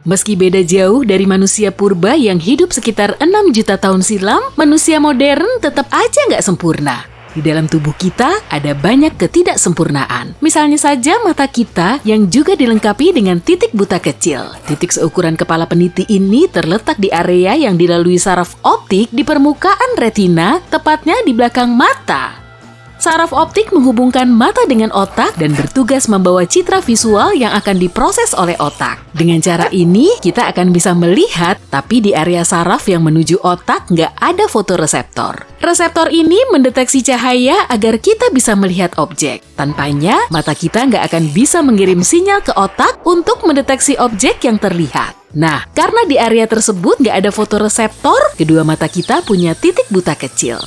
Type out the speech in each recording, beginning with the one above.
Meski beda jauh dari manusia purba yang hidup sekitar 6 juta tahun silam, manusia modern tetap aja nggak sempurna. Di dalam tubuh kita ada banyak ketidaksempurnaan. Misalnya saja mata kita yang juga dilengkapi dengan titik buta kecil. Titik seukuran kepala peniti ini terletak di area yang dilalui saraf optik di permukaan retina, tepatnya di belakang mata. Saraf optik menghubungkan mata dengan otak dan bertugas membawa citra visual yang akan diproses oleh otak. Dengan cara ini, kita akan bisa melihat, tapi di area saraf yang menuju otak nggak ada fotoreseptor. Reseptor ini mendeteksi cahaya agar kita bisa melihat objek. Tanpanya, mata kita nggak akan bisa mengirim sinyal ke otak untuk mendeteksi objek yang terlihat. Nah, karena di area tersebut nggak ada fotoreseptor, kedua mata kita punya titik buta kecil.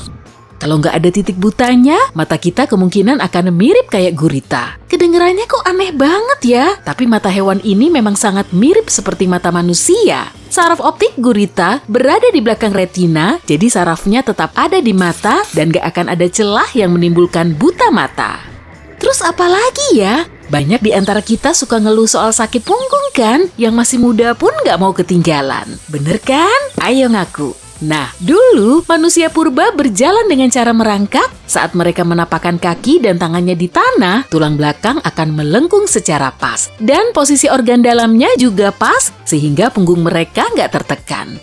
Kalau nggak ada titik butanya, mata kita kemungkinan akan mirip kayak gurita. Kedengerannya kok aneh banget ya? Tapi mata hewan ini memang sangat mirip seperti mata manusia. Saraf optik gurita berada di belakang retina, jadi sarafnya tetap ada di mata dan nggak akan ada celah yang menimbulkan buta mata. Terus apa lagi ya? Banyak di antara kita suka ngeluh soal sakit punggung kan? Yang masih muda pun nggak mau ketinggalan. Bener kan? Ayo ngaku. Nah, dulu manusia purba berjalan dengan cara merangkak. Saat mereka menapakkan kaki dan tangannya di tanah, tulang belakang akan melengkung secara pas. Dan posisi organ dalamnya juga pas, sehingga punggung mereka nggak tertekan.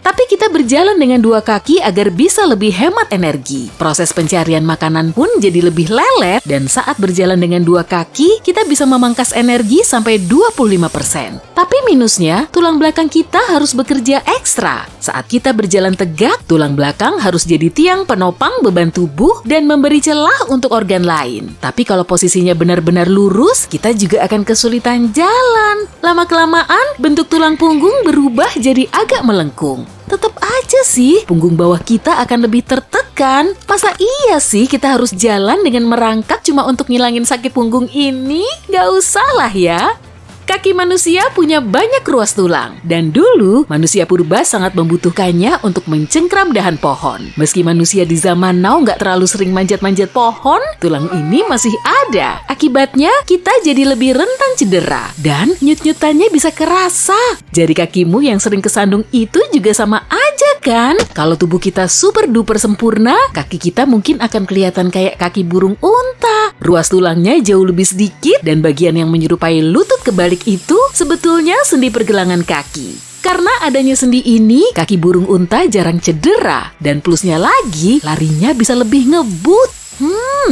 Tapi kita berjalan dengan dua kaki agar bisa lebih hemat energi. Proses pencarian makanan pun jadi lebih lelet, dan saat berjalan dengan dua kaki, kita bisa memangkas energi sampai 25%. Tapi minusnya, tulang belakang kita harus bekerja ekstra. Saat kita berjalan tegak, tulang belakang harus jadi tiang penopang beban tubuh dan memberi celah untuk organ lain. Tapi kalau posisinya benar-benar lurus, kita juga akan kesulitan jalan. Lama-kelamaan, bentuk tulang punggung berubah jadi agak melengkung. Tetap aja sih, punggung bawah kita akan lebih tertekan. Masa iya sih kita harus jalan dengan merangkak cuma untuk ngilangin sakit punggung ini? Gak usah lah ya. Kaki manusia punya banyak ruas tulang, dan dulu manusia purba sangat membutuhkannya untuk mencengkram dahan pohon. Meski manusia di zaman now nggak terlalu sering manjat-manjat pohon, tulang ini masih ada. Akibatnya, kita jadi lebih rentan cedera, dan nyut-nyutannya bisa kerasa. Jari kakimu yang sering kesandung itu juga sama aja kan? Kalau tubuh kita super duper sempurna, kaki kita mungkin akan kelihatan kayak kaki burung unta. Ruas tulangnya jauh lebih sedikit, dan bagian yang menyerupai lutut kebalik itu sebetulnya sendi pergelangan kaki. Karena adanya sendi ini, kaki burung unta jarang cedera. Dan plusnya lagi, larinya bisa lebih ngebut.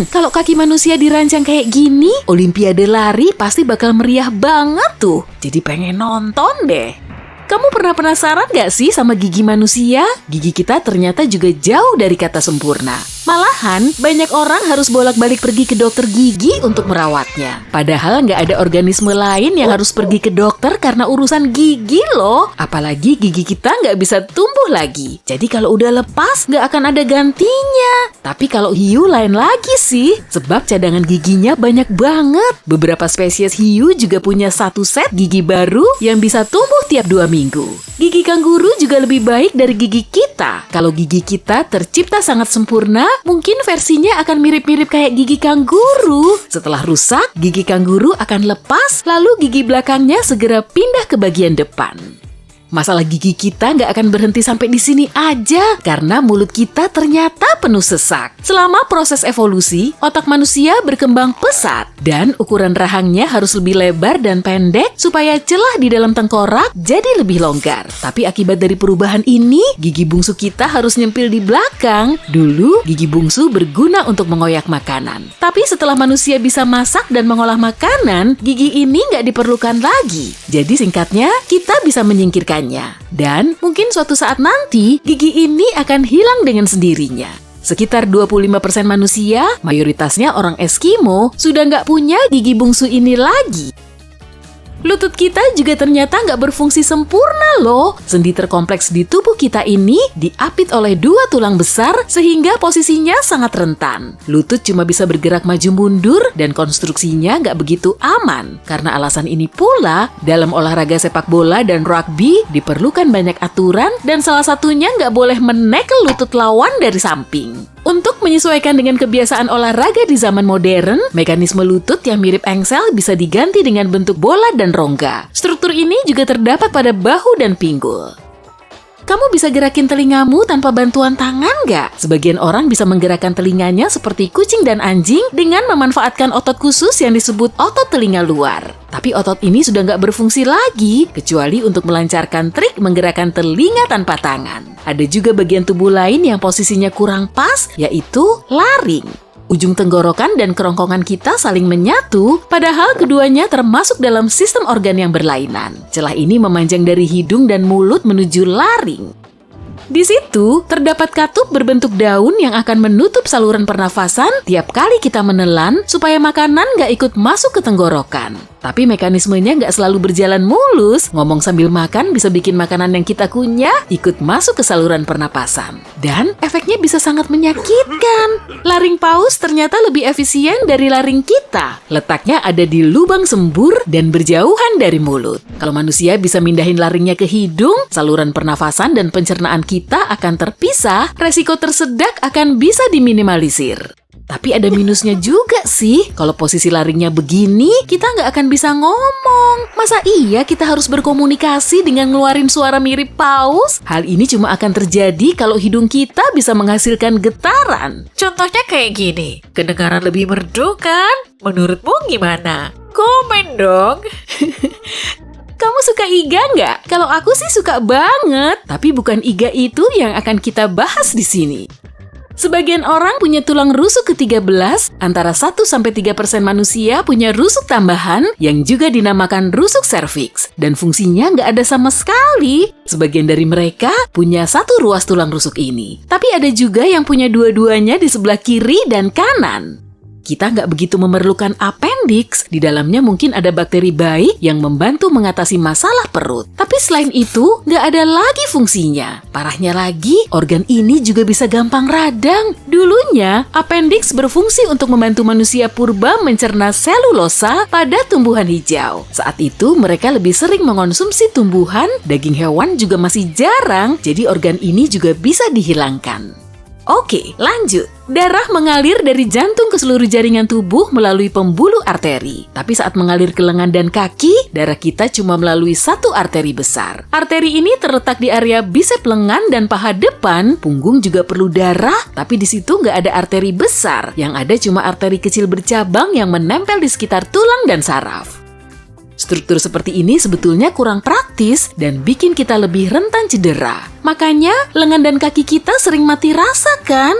Kalau kaki manusia dirancang kayak gini, Olimpiade lari pasti bakal meriah banget tuh. Jadi pengen nonton deh. Kamu pernah penasaran gak sih sama gigi manusia? Gigi kita ternyata juga jauh dari kata sempurna. Malahan, banyak orang harus bolak-balik pergi ke dokter gigi untuk merawatnya. Padahal nggak ada organisme lain yang harus pergi ke dokter karena urusan gigi loh. Apalagi gigi kita nggak bisa tumbuh lagi. Jadi kalau udah lepas, nggak akan ada gantinya. Tapi kalau hiu lain lagi sih, sebab cadangan giginya banyak banget. Beberapa spesies hiu juga punya satu set gigi baru yang bisa tumbuh tiap 2 minggu. Gigi kanguru juga lebih baik dari gigi kita. Kalau gigi kita tercipta sangat sempurna, mungkin versinya akan mirip-mirip kayak gigi kanguru. Setelah rusak, gigi kanguru akan lepas, lalu gigi belakangnya segera pindah ke bagian depan. Masalah gigi kita nggak akan berhenti sampai di sini aja, karena mulut kita ternyata penuh sesak. Selama proses evolusi, otak manusia berkembang pesat, dan ukuran rahangnya harus lebih lebar dan pendek supaya celah di dalam tengkorak jadi lebih longgar. Tapi akibat dari perubahan ini, gigi bungsu kita harus nyempil di belakang. Dulu, gigi bungsu berguna untuk mengoyak makanan. Tapi setelah manusia bisa masak dan mengolah makanan, gigi ini nggak diperlukan lagi. Jadi singkatnya, kita bisa menyingkirkan. Dan mungkin suatu saat nanti, gigi ini akan hilang dengan sendirinya. Sekitar 25% manusia, mayoritasnya orang Eskimo, sudah nggak punya gigi bungsu ini lagi. Lutut kita juga ternyata nggak berfungsi sempurna loh. Sendi terkompleks di tubuh kita ini diapit oleh 2 tulang besar sehingga posisinya sangat rentan. Lutut cuma bisa bergerak maju mundur dan konstruksinya nggak begitu aman. Karena alasan ini pula, dalam olahraga sepak bola dan rugby diperlukan banyak aturan dan salah satunya nggak boleh menekel lutut lawan dari samping. Untuk menyesuaikan dengan kebiasaan olahraga di zaman modern, mekanisme lutut yang mirip engsel bisa diganti dengan bentuk bola dan rongga. Struktur ini juga terdapat pada bahu dan pinggul. Kamu bisa gerakin telingamu tanpa bantuan tangan nggak? Sebagian orang bisa menggerakkan telinganya seperti kucing dan anjing dengan memanfaatkan otot khusus yang disebut otot telinga luar. Tapi otot ini sudah nggak berfungsi lagi, kecuali untuk melancarkan trik menggerakkan telinga tanpa tangan. Ada juga bagian tubuh lain yang posisinya kurang pas, yaitu laring. Ujung tenggorokan dan kerongkongan kita saling menyatu, padahal keduanya termasuk dalam sistem organ yang berlainan. Celah ini memanjang dari hidung dan mulut menuju laring. Di situ, terdapat katup berbentuk daun yang akan menutup saluran pernafasan tiap kali kita menelan supaya makanan nggak ikut masuk ke tenggorokan. Tapi mekanismenya nggak selalu berjalan mulus. Ngomong sambil makan bisa bikin makanan yang kita kunyah ikut masuk ke saluran pernapasan. Dan efeknya bisa sangat menyakitkan. Laring paus ternyata lebih efisien dari laring kita. Letaknya ada di lubang sembur dan berjauhan dari mulut. Kalau manusia bisa mindahin laringnya ke hidung, saluran pernafasan dan pencernaan kita akan terpisah, resiko tersedak akan bisa diminimalisir. Tapi ada minusnya juga sih. Kalau posisi laringnya begini, kita nggak akan bisa ngomong. Masa iya kita harus berkomunikasi dengan ngeluarin suara mirip paus? Hal ini cuma akan terjadi kalau hidung kita bisa menghasilkan getaran. Contohnya kayak gini, kedengaran lebih merdu kan? Menurutmu gimana? Komen dong! Kamu suka iga nggak? Kalau aku sih suka banget. Tapi bukan iga itu yang akan kita bahas di sini. Sebagian orang punya tulang rusuk ke-13, antara 1-3% manusia punya rusuk tambahan yang juga dinamakan rusuk serviks, dan fungsinya nggak ada sama sekali. Sebagian dari mereka punya satu ruas tulang rusuk ini, tapi ada juga yang punya dua-duanya di sebelah kiri dan kanan. Kita nggak begitu memerlukan appendix, di dalamnya mungkin ada bakteri baik yang membantu mengatasi masalah perut. Tapi selain itu, nggak ada lagi fungsinya. Parahnya lagi, organ ini juga bisa gampang radang. Dulunya, appendix berfungsi untuk membantu manusia purba mencerna selulosa pada tumbuhan hijau. Saat itu, mereka lebih sering mengonsumsi tumbuhan, daging hewan juga masih jarang, jadi organ ini juga bisa dihilangkan. Oke, lanjut. Darah mengalir dari jantung ke seluruh jaringan tubuh melalui pembuluh arteri. Tapi saat mengalir ke lengan dan kaki, darah kita cuma melalui satu arteri besar. Arteri ini terletak di area bisep lengan dan paha depan. Punggung juga perlu darah, tapi di situ nggak ada arteri besar. Yang ada cuma arteri kecil bercabang yang menempel di sekitar tulang dan saraf. Struktur seperti ini sebetulnya kurang praktis dan bikin kita lebih rentan cedera. Makanya, lengan dan kaki kita sering mati rasa kan?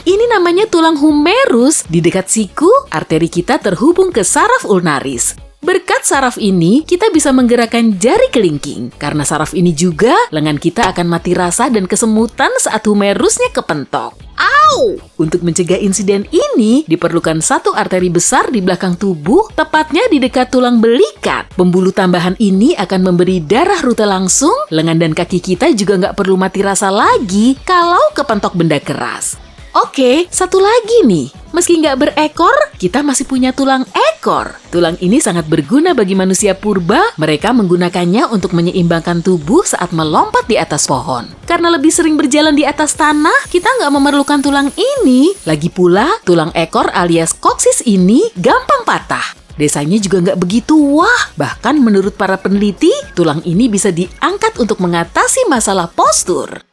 Ini namanya tulang humerus. Di dekat siku, arteri kita terhubung ke saraf ulnaris. Berkat saraf ini, kita bisa menggerakkan jari kelingking. Karena saraf ini juga, lengan kita akan mati rasa dan kesemutan saat humerusnya kepentok. Au! Untuk mencegah insiden ini, diperlukan satu arteri besar di belakang tubuh, tepatnya di dekat tulang belikat. Pembuluh tambahan ini akan memberi darah rute langsung, lengan dan kaki kita juga nggak perlu mati rasa lagi kalau kepentok benda keras. Oke, satu lagi nih. Meski nggak berekor, kita masih punya tulang ekor. Tulang ini sangat berguna bagi manusia purba. Mereka menggunakannya untuk menyeimbangkan tubuh saat melompat di atas pohon. Karena lebih sering berjalan di atas tanah, kita nggak memerlukan tulang ini. Lagi pula, tulang ekor alias koksis ini gampang patah. Desanya juga nggak begitu wah. Bahkan menurut para peneliti, tulang ini bisa diangkat untuk mengatasi masalah postur.